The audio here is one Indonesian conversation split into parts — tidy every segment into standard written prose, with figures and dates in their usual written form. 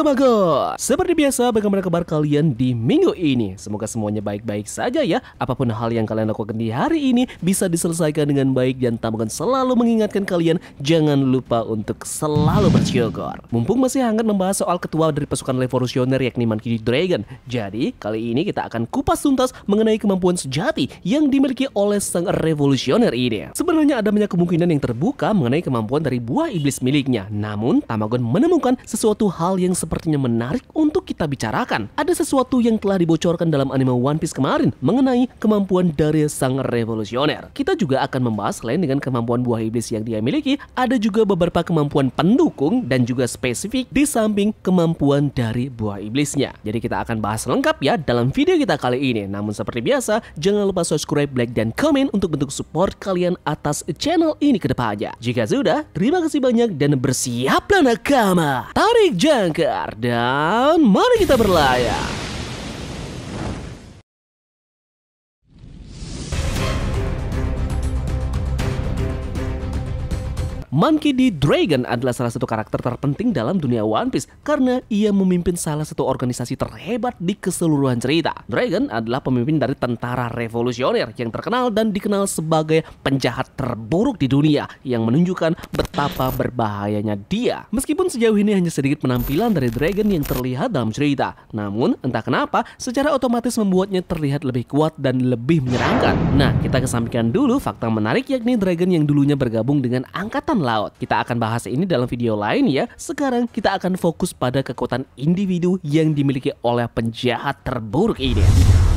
Sobatku, seperti biasa bagaimana kabar kalian di minggu ini? Semoga semuanya baik-baik saja ya. Apapun hal yang kalian lakukan di hari ini bisa diselesaikan dengan baik dan Tambagon selalu mengingatkan kalian jangan lupa untuk selalu bersyukur. Mumpung masih hangat membahas soal ketua dari pasukan revolusioner yakni Monkey D. Dragon. Jadi kali ini kita akan kupas tuntas mengenai kemampuan sejati yang dimiliki oleh sang revolusioner ini. Sebenarnya ada banyak kemungkinan yang terbuka mengenai kemampuan dari buah iblis miliknya. Namun Tambagon menemukan sesuatu hal yang sepertinya menarik untuk kita bicarakan. Ada sesuatu yang telah dibocorkan dalam anime One Piece kemarin mengenai kemampuan dari sang revolusioner. Kita juga akan membahas selain dengan kemampuan buah iblis yang dia miliki, ada juga beberapa kemampuan pendukung dan juga spesifik di samping kemampuan dari buah iblisnya. Jadi kita akan bahas lengkap ya dalam video kita kali ini. Namun seperti biasa, jangan lupa subscribe, like, dan komen untuk bentuk support kalian atas channel ini ke depannya. Jika sudah, terima kasih banyak dan bersiaplah nakama. Tarik jangkar dan mari kita berlayar. Monkey D. Dragon adalah salah satu karakter terpenting dalam dunia One Piece karena ia memimpin salah satu organisasi terhebat di keseluruhan cerita. Dragon adalah pemimpin dari tentara revolusioner yang terkenal dan dikenal sebagai penjahat terburuk di dunia yang menunjukkan betapa berbahayanya dia. Meskipun sejauh ini hanya sedikit penampilan dari Dragon yang terlihat dalam cerita, namun entah kenapa secara otomatis membuatnya terlihat lebih kuat dan lebih menyeramkan. Nah, kita kesampingkan dulu fakta menarik yakni Dragon yang dulunya bergabung dengan Angkatan Laut. Kita akan bahas ini dalam video lain ya. Sekarang kita akan fokus pada kekuatan individu yang dimiliki oleh penjahat terburuk ini.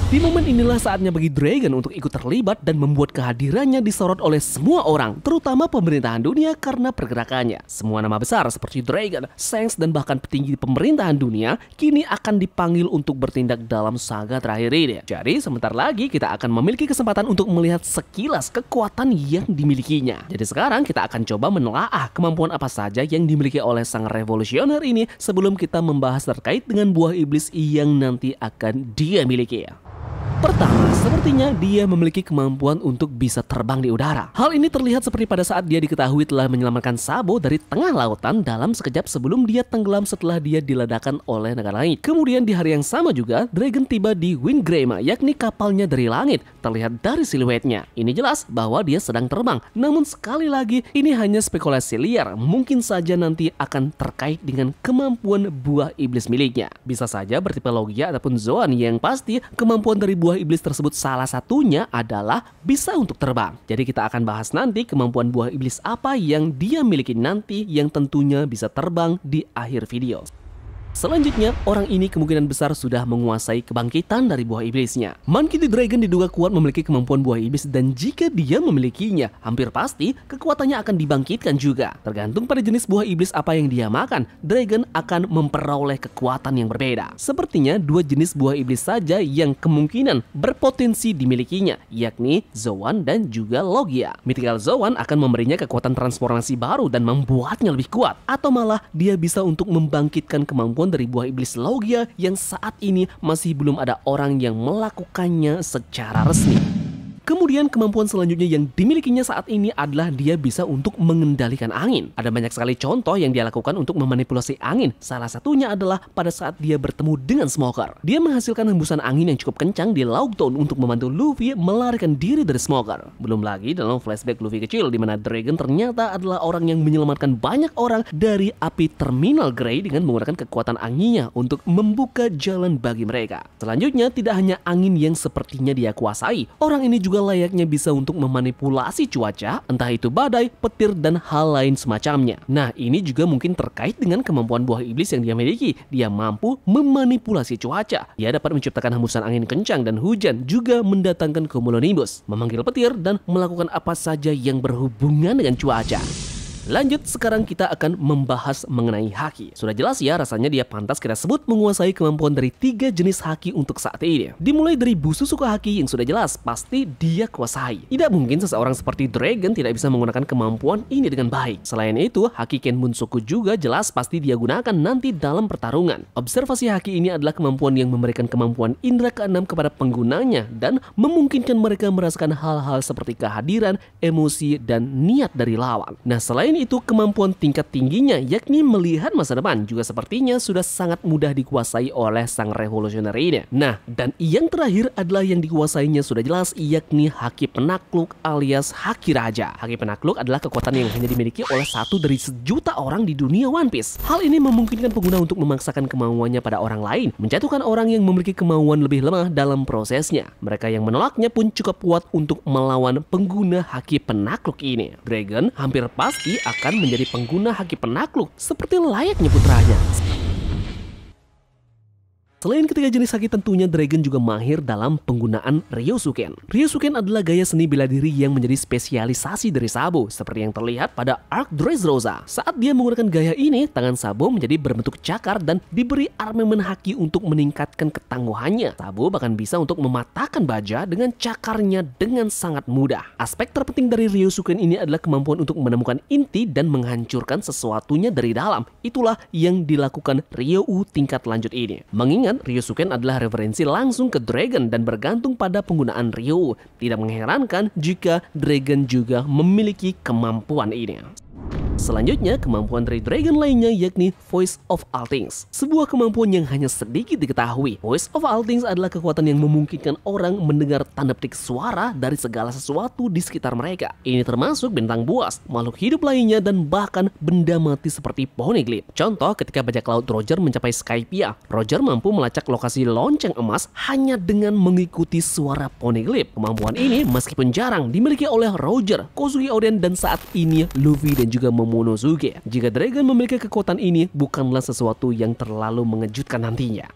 Di momen inilah saatnya bagi Dragon untuk ikut terlibat dan membuat kehadirannya disorot oleh semua orang, terutama pemerintahan dunia karena pergerakannya. Semua nama besar seperti Dragon, Shanks, dan bahkan petinggi pemerintahan dunia kini akan dipanggil untuk bertindak dalam saga terakhir ini. Jadi sebentar lagi kita akan memiliki kesempatan untuk melihat sekilas kekuatan yang dimilikinya. Jadi sekarang kita akan coba menelaah kemampuan apa saja yang dimiliki oleh sang revolusioner ini sebelum kita membahas terkait dengan buah iblis yang nanti akan dia miliki. Pertama, sepertinya dia memiliki kemampuan untuk bisa terbang di udara. Hal ini terlihat seperti pada saat dia diketahui telah menyelamatkan Sabo dari tengah lautan dalam sekejap sebelum dia tenggelam setelah dia diledakkan oleh naga langit. Kemudian di hari yang sama juga, Dragon tiba di Windgame, yakni kapalnya dari langit, terlihat dari siluetnya. Ini jelas bahwa dia sedang terbang. Namun sekali lagi, ini hanya spekulasi liar. Mungkin saja nanti akan terkait dengan kemampuan buah iblis miliknya. Bisa saja bertipe Logia ataupun Zoan, yang pasti kemampuan dari buah iblis tersebut salah satunya adalah bisa untuk terbang. Jadi kita akan bahas nanti kemampuan buah iblis apa yang dia miliki nanti yang tentunya bisa terbang di akhir video. Selanjutnya, orang ini kemungkinan besar sudah menguasai kebangkitan dari buah iblisnya. Monkey D. Dragon diduga kuat memiliki kemampuan buah iblis dan jika dia memilikinya, hampir pasti kekuatannya akan dibangkitkan juga. Tergantung pada jenis buah iblis apa yang dia makan, Dragon akan memperoleh kekuatan yang berbeda. Sepertinya dua jenis buah iblis saja yang kemungkinan berpotensi dimilikinya, yakni Zoan dan juga Logia. Mythical Zoan akan memberinya kekuatan transformasi baru dan membuatnya lebih kuat, atau malah dia bisa untuk membangkitkan kemampuan dari buah iblis Logia yang saat ini masih belum ada orang yang melakukannya secara resmi. Kemudian kemampuan selanjutnya yang dimilikinya saat ini adalah dia bisa untuk mengendalikan angin. Ada banyak sekali contoh yang dia lakukan untuk memanipulasi angin. Salah satunya adalah pada saat dia bertemu dengan Smoker. Dia menghasilkan hembusan angin yang cukup kencang di Laug Town untuk membantu Luffy melarikan diri dari Smoker. Belum lagi dalam flashback Luffy kecil di mana Dragon ternyata adalah orang yang menyelamatkan banyak orang dari api Terminal Grey dengan menggunakan kekuatan anginnya untuk membuka jalan bagi mereka. Selanjutnya tidak hanya angin yang sepertinya dia kuasai, orang ini juga layaknya bisa untuk memanipulasi cuaca, entah itu badai, petir, dan hal lain semacamnya. Nah, ini juga mungkin terkait dengan kemampuan buah iblis yang dia miliki. Dia mampu memanipulasi cuaca. Dia dapat menciptakan hembusan angin kencang dan hujan, juga mendatangkan cumulonimbus, memanggil petir, dan melakukan apa saja yang berhubungan dengan cuaca. Lanjut, sekarang kita akan membahas mengenai haki. Sudah jelas ya, rasanya dia pantas kita sebut menguasai kemampuan dari 3 jenis haki untuk saat ini. Dimulai dari Bususuka haki yang sudah jelas, pasti dia kuasai. Tidak mungkin seseorang seperti Dragon tidak bisa menggunakan kemampuan ini dengan baik. Selain itu, haki Kenbunsoku juga jelas pasti dia gunakan nanti dalam pertarungan. Observasi haki ini adalah kemampuan yang memberikan kemampuan indera keenam kepada penggunanya dan memungkinkan mereka merasakan hal-hal seperti kehadiran, emosi, dan niat dari lawan. Nah, selain Selain itu, kemampuan tingkat tingginya yakni melihat masa depan juga sepertinya sudah sangat mudah dikuasai oleh sang revolusioner ini. Nah, dan yang terakhir adalah yang dikuasainya sudah jelas yakni Haki Penakluk alias Haki Raja. Haki Penakluk adalah kekuatan yang hanya dimiliki oleh satu dari sejuta orang di dunia One Piece. Hal ini memungkinkan pengguna untuk memaksakan kemauannya pada orang lain, menjatuhkan orang yang memiliki kemauan lebih lemah dalam prosesnya. Mereka yang menolaknya pun cukup kuat untuk melawan pengguna Haki Penakluk ini. Dragon hampir pasti akan menjadi pengguna Haki Penakluk seperti layaknya putranya. Selain ketiga jenis haki, tentunya Dragon juga mahir dalam penggunaan Ryosuken. Ryosuken adalah gaya seni bela diri yang menjadi spesialisasi dari Sabo, seperti yang terlihat pada arc Dressrosa. Saat dia menggunakan gaya ini, tangan Sabo menjadi berbentuk cakar dan diberi armamen haki untuk meningkatkan ketangguhannya. Sabo bahkan bisa untuk mematahkan baja dengan cakarnya dengan sangat mudah. Aspek terpenting dari Ryosuken ini adalah kemampuan untuk menemukan inti dan menghancurkan sesuatunya dari dalam. Itulah yang dilakukan Ryou tingkat lanjut ini. Mengingat Ryosuken adalah referensi langsung ke Dragon dan bergantung pada penggunaan Ryou. Tidak mengherankan jika Dragon juga memiliki kemampuan ini. Selanjutnya, kemampuan dari Dragon lainnya yakni Voice of All Things. Sebuah kemampuan yang hanya sedikit diketahui. Voice of All Things adalah kekuatan yang memungkinkan orang mendengar tanda petik suara dari segala sesuatu di sekitar mereka. Ini termasuk bintang buas, makhluk hidup lainnya, dan bahkan benda mati seperti Poneglyph. Contoh, ketika bajak laut Roger mencapai Skypiea, Roger mampu melacak lokasi lonceng emas hanya dengan mengikuti suara Poneglyph. Kemampuan ini meskipun jarang dimiliki oleh Roger, Kozuki Oden, dan saat ini Luffy dan juga Momonosuke. Jika Dragon memiliki kekuatan ini, bukanlah sesuatu yang terlalu mengejutkan nantinya.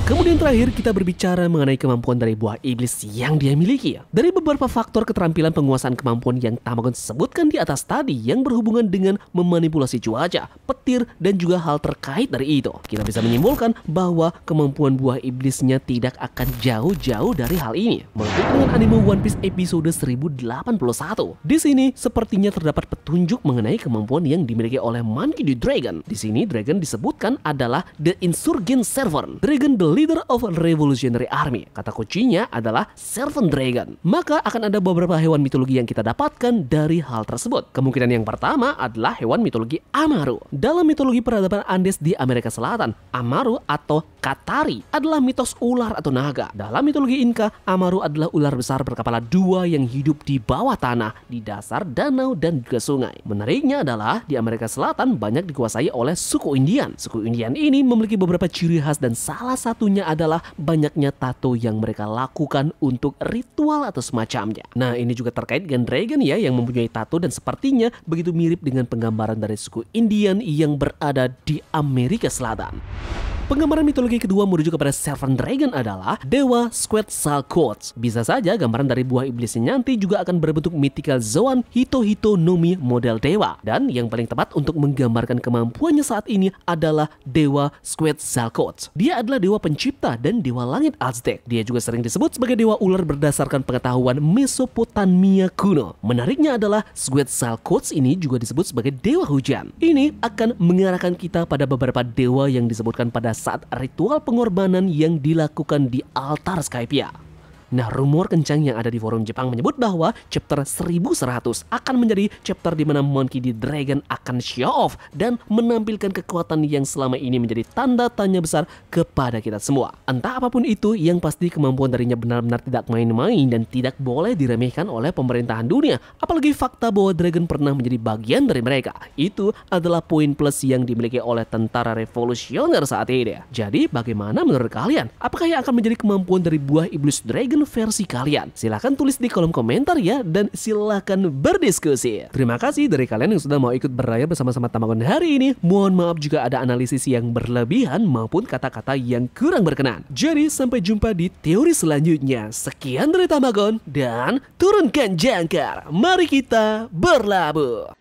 Kemudian terakhir kita berbicara mengenai kemampuan dari buah iblis yang dia miliki. Dari beberapa faktor keterampilan penguasaan kemampuan yang Tamagon sebutkan di atas tadi yang berhubungan dengan memanipulasi cuaca, petir, dan juga hal terkait dari itu, kita bisa menyimpulkan bahwa kemampuan buah iblisnya tidak akan jauh-jauh dari hal ini. Mengikut dengan anime One Piece episode 1081. Di sini sepertinya terdapat petunjuk mengenai kemampuan yang dimiliki oleh Monkey D. Dragon. Di sini Dragon disebutkan adalah The Insurgent Servant. Dragon the Leader of Revolutionary Army. Kata kuncinya adalah Servant Dragon. Maka akan ada beberapa hewan mitologi yang kita dapatkan dari hal tersebut. Kemungkinan yang pertama adalah hewan mitologi Amaru. Dalam mitologi peradaban Andes di Amerika Selatan, Amaru atau Katari adalah mitos ular atau naga. Dalam mitologi Inka, Amaru adalah ular besar berkepala dua yang hidup di bawah tanah, di dasar danau dan juga sungai. Menariknya adalah di Amerika Selatan banyak dikuasai oleh suku Indian. Suku Indian ini memiliki beberapa ciri khas dan salah satunya adalah banyaknya tato yang mereka lakukan untuk ritual atau semacamnya. Nah, ini juga terkait dengan Dragon ya, yang mempunyai tato dan sepertinya begitu mirip dengan penggambaran dari suku Indian yang berada di Amerika Selatan. Penggambaran mitologi kedua merujuk kepada Servant Dragon adalah Dewa Quetzalcoatl. Bisa saja gambaran dari buah iblisnya nanti juga akan berbentuk mythical Zoan Hito-Hito no Mi model dewa. Dan yang paling tepat untuk menggambarkan kemampuannya saat ini adalah Dewa Quetzalcoatl. Dia adalah dewa pencipta dan dewa langit Aztec. Dia juga sering disebut sebagai dewa ular berdasarkan pengetahuan Mesopotamia kuno. Menariknya adalah Quetzalcoatl ini juga disebut sebagai dewa hujan. Ini akan mengarahkan kita pada beberapa dewa yang disebutkan pada saat ritual pengorbanan yang dilakukan di altar Skypiea. Nah, rumor kencang yang ada di forum Jepang menyebut bahwa chapter 1100 akan menjadi chapter di mana Monkey D. Dragon akan show off dan menampilkan kekuatan yang selama ini menjadi tanda tanya besar kepada kita semua. Entah apapun itu, yang pasti kemampuan darinya benar-benar tidak main-main dan tidak boleh diremehkan oleh pemerintahan dunia. Apalagi fakta bahwa Dragon pernah menjadi bagian dari mereka. Itu adalah poin plus yang dimiliki oleh tentara revolusioner saat ini. Jadi, bagaimana menurut kalian? Apakah yang akan menjadi kemampuan dari buah iblis Dragon versi kalian? Silahkan tulis di kolom komentar ya, dan silahkan berdiskusi. Terima kasih dari kalian yang sudah mau ikut berlayar bersama-sama Tamagon hari ini. Mohon maaf jika ada analisis yang berlebihan maupun kata-kata yang kurang berkenan. Jadi sampai jumpa di teori selanjutnya. Sekian dari Tamagon dan turunkan jangkar. Mari kita berlabuh.